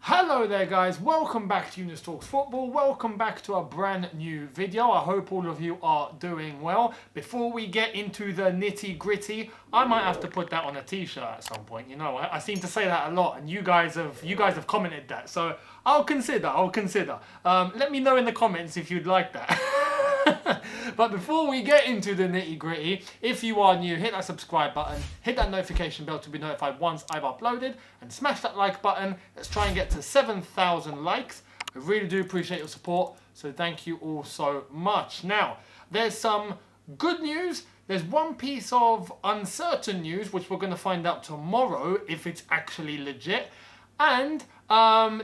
Hello there guys, welcome back to Younes Talks Football, welcome back to a brand new video. I hope all of you are doing well. Before we get into the nitty gritty, I might have to put that on a t-shirt at some point. You know, I seem to say that a lot and you guys have commented that, so I'll consider. Let me know in the comments if you'd like that. But before we get into the nitty gritty, if you are new, hit that subscribe button, hit that notification bell to be notified once I've uploaded, and smash that like button. Let's try and get to 7,000 likes. I really do appreciate your support, so thank you all so much. Now, there's some good news. There's one piece of uncertain news, which we're going to find out tomorrow if it's actually legit. And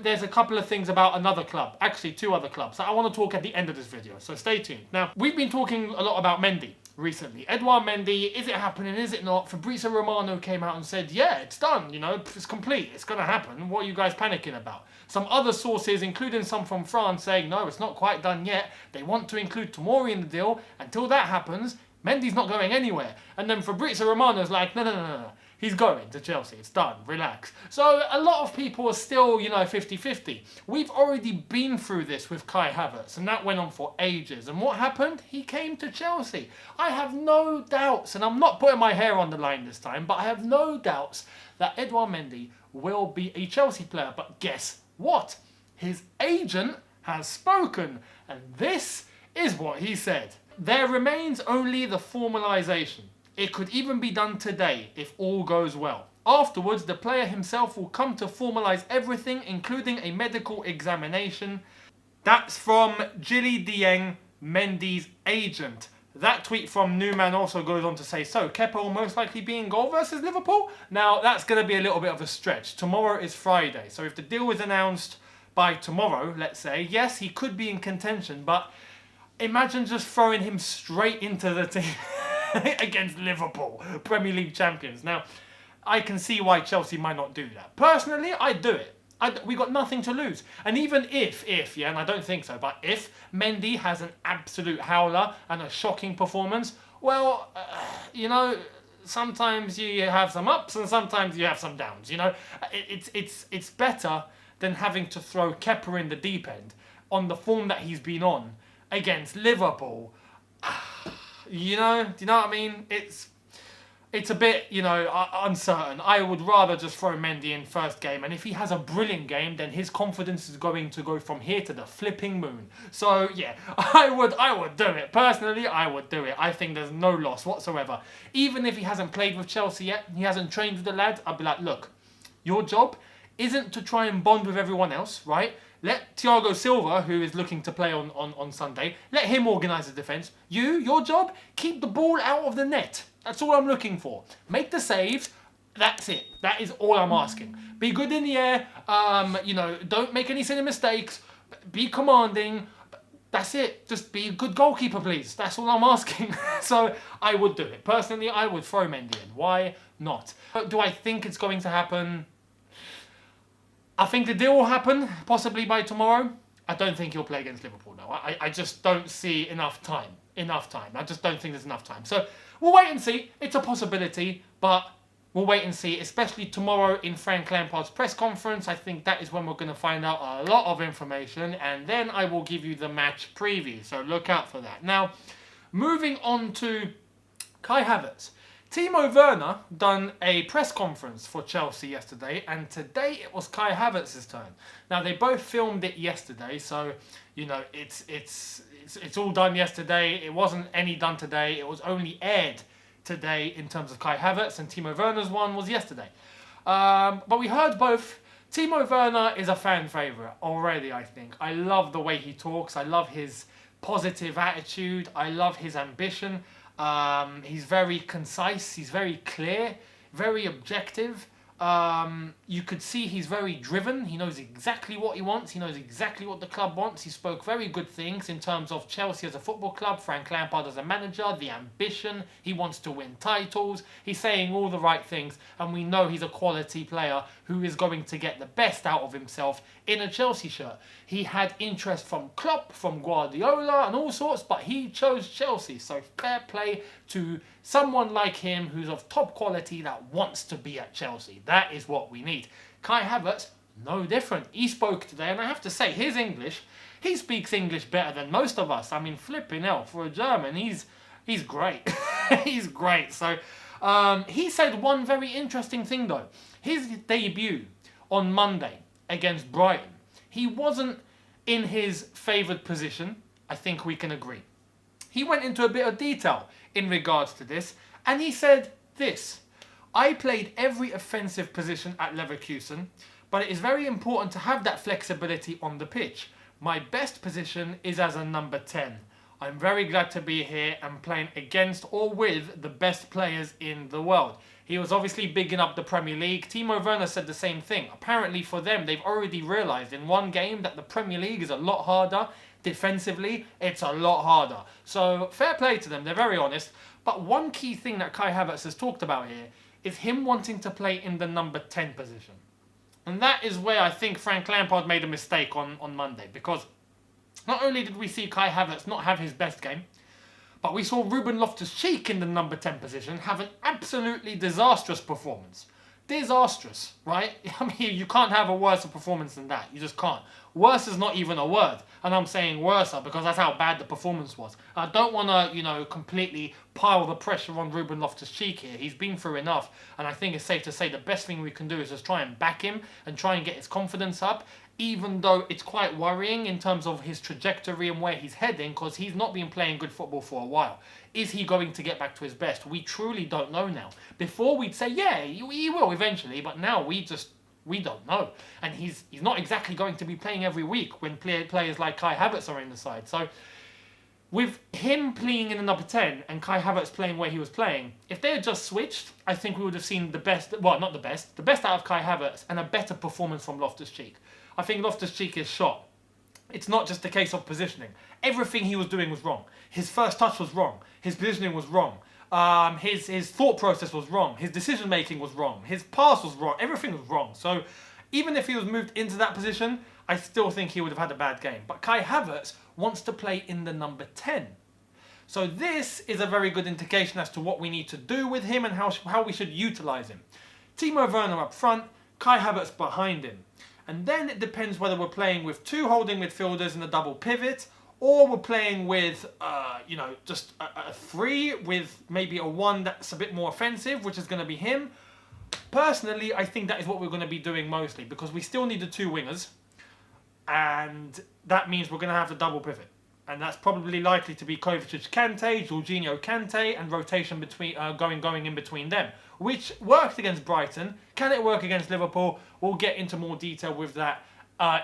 there's a couple of things about another club, actually two other clubs, that I want to talk at the end of this video, so stay tuned. Now, we've been talking a lot about Mendy recently. Edouard Mendy, is it happening, is it not? Fabrizio Romano came out and said, yeah, it's done, you know, it's complete, it's going to happen. What are you guys panicking about? Some other sources, including some from France, saying, no, it's not quite done yet. They want to include Tomori in the deal. Until that happens, Mendy's not going anywhere. And then Fabrizio Romano's like, no. He's going to Chelsea. It's done. Relax. So a lot of people are still, 50-50. We've already been through this with Kai Havertz, and that went on for ages. And what happened? He came to Chelsea. I have no doubts, and I'm not putting my hair on the line this time, but I have no doubts that Edouard Mendy will be a Chelsea player. But guess what? His agent has spoken, and this is what he said. There remains only the formalisation. It could even be done today if all goes well. Afterwards, the player himself will come to formalise everything, including a medical examination. That's from Djily Dieng, Mendy's agent. That tweet from Newman also goes on to say, so Kepa will most likely be in goal versus Liverpool? Now, that's going to be a little bit of a stretch. Tomorrow is Friday, so if the deal is announced by tomorrow, let's say, yes, he could be in contention, but imagine just throwing him straight into the team. Against Liverpool, Premier League champions. Now, I can see why Chelsea might not do that. Personally, I'd do it. We got nothing to lose. And even if, and I don't think so, but if Mendy has an absolute howler and a shocking performance, well, sometimes you have some ups and sometimes you have some downs. It's better than having to throw Kepa in the deep end on the form that he's been on against Liverpool. Do you know what I mean? It's a bit, uncertain. I would rather just throw Mendy in first game. And if he has a brilliant game, then his confidence is going to go from here to the flipping moon. So, yeah, I would do it. Personally, I would do it. I think there's no loss whatsoever. Even if he hasn't played with Chelsea yet, he hasn't trained with the lads, I'd be like, look, your job isn't to try and bond with everyone else, right? Let Thiago Silva, who is looking to play on Sunday, let him organise the defence. Your job, keep the ball out of the net. That's all I'm looking for. Make the saves. That's it. That is all I'm asking. Be good in the air. Don't make any silly mistakes. Be commanding. That's it. Just be a good goalkeeper, please. That's all I'm asking. So I would do it. Personally, I would throw Mendy in. Why not? Do I think it's going to happen? I think the deal will happen, possibly by tomorrow. I don't think he'll play against Liverpool, though. I just don't see enough time. I just don't think there's enough time. So we'll wait and see. It's a possibility, but we'll wait and see, especially tomorrow in Frank Lampard's press conference. I think that is when we're going to find out a lot of information, and then I will give you the match preview. So look out for that. Now, moving on to Kai Havertz. Timo Werner done a press conference for Chelsea yesterday, and today it was Kai Havertz's turn. Now, they both filmed it yesterday, so, it's all done yesterday. It wasn't any done today. It was only aired today in terms of Kai Havertz, and Timo Werner's one was yesterday. But we heard both. Timo Werner is a fan favourite already, I think. I love the way he talks. I love his positive attitude. I love his ambition. He's very concise, he's very clear, very objective. You could see he's very driven. He knows exactly what he wants. He knows exactly what the club wants. He spoke very good things in terms of Chelsea as a football club, Frank Lampard as a manager, the ambition. He wants to win titles. He's saying all the right things, and we know he's a quality player who is going to get the best out of himself in a Chelsea shirt. He had interest from Klopp, from Guardiola and all sorts, but he chose Chelsea. So fair play to someone like him who's of top quality that wants to be at Chelsea. That is what we need. Kai Havertz, no different. He spoke today, and I have to say, his English, he speaks English better than most of us. I mean, flipping hell, for a German, he's great. He's great. So he said one very interesting thing, though. His debut on Monday against Brighton, he wasn't in his favoured position. I think we can agree. He went into a bit of detail in regards to this, and he said this: I played every offensive position at Leverkusen, but it is very important to have that flexibility on the pitch. My best position is as a number 10. I'm very glad to be here and playing against or with the best players in the world. He was obviously bigging up the Premier League. Timo Werner said the same thing. Apparently for them, they've already realised in one game that the Premier League is a lot harder. Defensively, it's a lot harder. So fair play to them, they're very honest. But one key thing that Kai Havertz has talked about here is him wanting to play in the number 10 position. And that is where I think Frank Lampard made a mistake on Monday, because not only did we see Kai Havertz not have his best game, but we saw Ruben Loftus-Cheek in the number 10 position have an absolutely disastrous performance. Disastrous, right? I mean, you can't have a worse performance than that. You just can't. Worse is not even a word. And I'm saying worse because that's how bad the performance was. I don't want to, completely pile the pressure on Ruben Loftus-Cheek here. He's been through enough. And I think it's safe to say the best thing we can do is just try and back him and try and get his confidence up, even though it's quite worrying in terms of his trajectory and where he's heading, because he's not been playing good football for a while. Is he going to get back to his best? We truly don't know now. Before we'd say, yeah, he will eventually, but now we don't know. And he's not exactly going to be playing every week when players like Kai Havertz are in the side. So with him playing in the number 10 and Kai Havertz playing where he was playing, if they had just switched, I think we would have seen the best, well, not the best out of Kai Havertz and a better performance from Loftus-Cheek. I think Loftus-Cheek is shot. It's not just a case of positioning. Everything he was doing was wrong. His first touch was wrong. His positioning was wrong. His thought process was wrong. His decision making was wrong. His pass was wrong. Everything was wrong. So even if he was moved into that position, I still think he would have had a bad game. But Kai Havertz wants to play in the number 10. So this is a very good indication as to what we need to do with him and how we should utilise him. Timo Werner up front, Kai Havertz behind him. And then it depends whether we're playing with two holding midfielders in a double pivot, or we're playing with, just a three with maybe a one that's a bit more offensive, which is going to be him. Personally, I think that is what we're going to be doing mostly, because we still need the two wingers, and that means we're going to have the double pivot. And that's probably likely to be Kovacic-Kante, Jorginho Kante, and rotation between going in between them, which worked against Brighton. Can it work against Liverpool? We'll get into more detail with that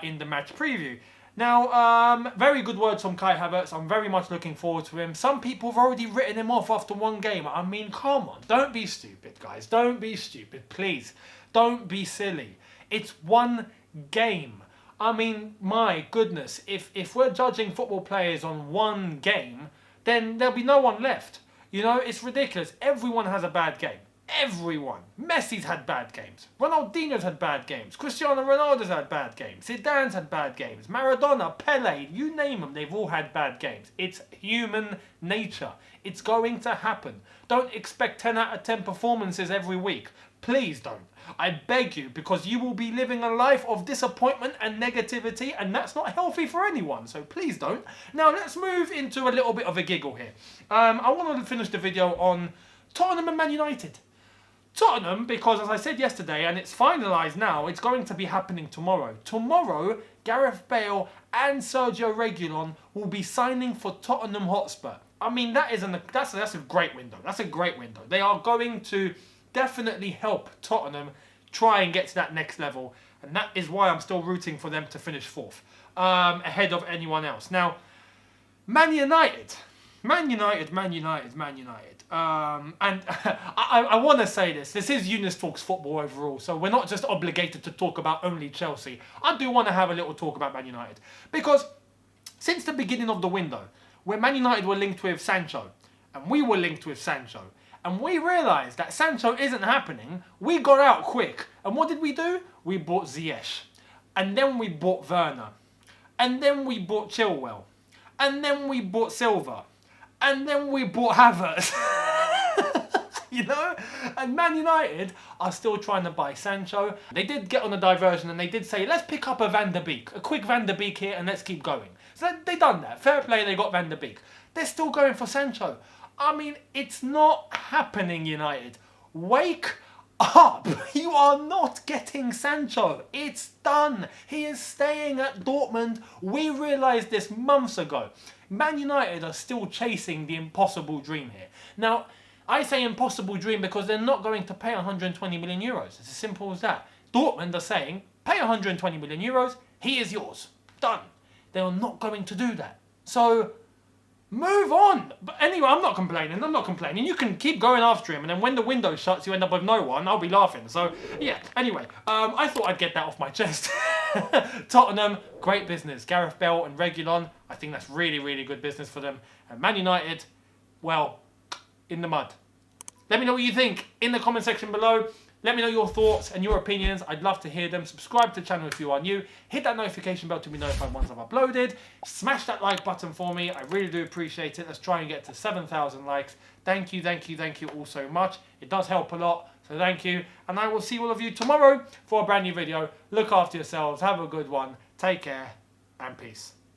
in the match preview. Now, very good words from Kai Havertz. I'm very much looking forward to him. Some people have already written him off after one game. I mean, come on. Don't be stupid, guys. Don't be stupid, please. Don't be silly. It's one game. I mean, my goodness, if we're judging football players on one game, then there'll be no one left. It's ridiculous. Everyone has a bad game. Everyone. Messi's had bad games. Ronaldinho's had bad games. Cristiano Ronaldo's had bad games. Zidane's had bad games. Maradona, Pele, you name them, they've all had bad games. It's human nature. It's going to happen. Don't expect 10 out of 10 performances every week. Please don't. I beg you, because you will be living a life of disappointment and negativity, and that's not healthy for anyone, so please don't. Now, let's move into a little bit of a giggle here. I want to finish the video on Tottenham and Man United. Tottenham, because as I said yesterday, and it's finalised now, it's going to be happening tomorrow. Tomorrow, Gareth Bale and Sergio Reguilon will be signing for Tottenham Hotspur. I mean, that's a great window. That's a great window. They are going to definitely help Tottenham try and get to that next level, and that is why I'm still rooting for them to finish fourth, ahead of anyone else. Now, Man United. And I want to say this is Younes Talks Football overall, so we're not just obligated to talk about only Chelsea. I do want to have a little talk about Man United, because since the beginning of the window, where Man United were linked with Sancho, and we were linked with Sancho, and we realised that Sancho isn't happening, we got out quick. And what did we do? We bought Ziyech. And then we bought Werner. And then we bought Chilwell. And then we bought Silva. And then we bought Havertz. And Man United are still trying to buy Sancho. They did get on a diversion and they did say, let's pick up a Van der Beek. A quick Van der Beek here and let's keep going. So they done that. Fair play, they got Van der Beek. They're still going for Sancho. I mean, it's not happening, United. Wake up. You are not getting Sancho. It's done. He is staying at Dortmund. We realised this months ago. Man United are still chasing the impossible dream here. Now, I say impossible dream because they're not going to pay 120 million euros. It's as simple as that. Dortmund are saying, pay 120 million euros, he is yours. Done. They are not going to do that. So, move on. But anyway, I'm not complaining. You can keep going after him, and then when the window shuts, you end up with no one. I'll be laughing. So, yeah. Anyway, I thought I'd get that off my chest. Tottenham, great business. Gareth Bale and Reguilon, I think that's really, really good business for them. And Man United, well, in the mud. Let me know what you think in the comment section below. Let me know your thoughts and your opinions. I'd love to hear them. Subscribe to the channel if you are new. Hit that notification bell to be notified once I've uploaded. Smash that like button for me. I really do appreciate it. Let's try and get to 7,000 likes. Thank you all so much. It does help a lot, so thank you. And I will see all of you tomorrow for a brand new video. Look after yourselves. Have a good one. Take care and peace.